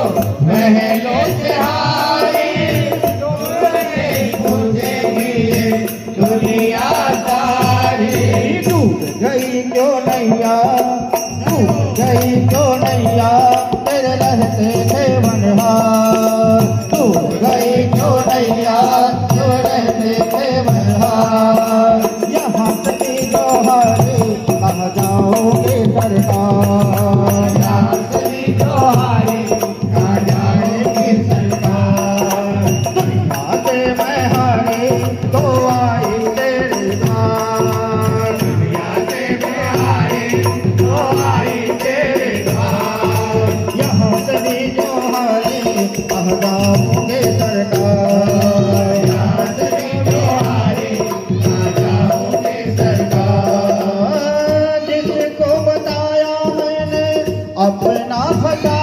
महलों से हारी तुमने मुझे दिए दुनिया सारी। टूट गई क्यों नैया, टूट गई क्यों नैया, तेरे रहते थे मनहार। टूट गई क्यों नैया, तेरे रहते थे मनहार। यहाँ से जो हारे कहाँ जाओगे सरकार। यहाँ से जो हारे कहाँ जाएगी सरकार। दुनिया से मैं हारे तो आई तेरे द्वार। दुनिया से मैं हारे तो आई तेरे द्वार। यहाँ से जो हारे कहाँ जाओगे सरकार।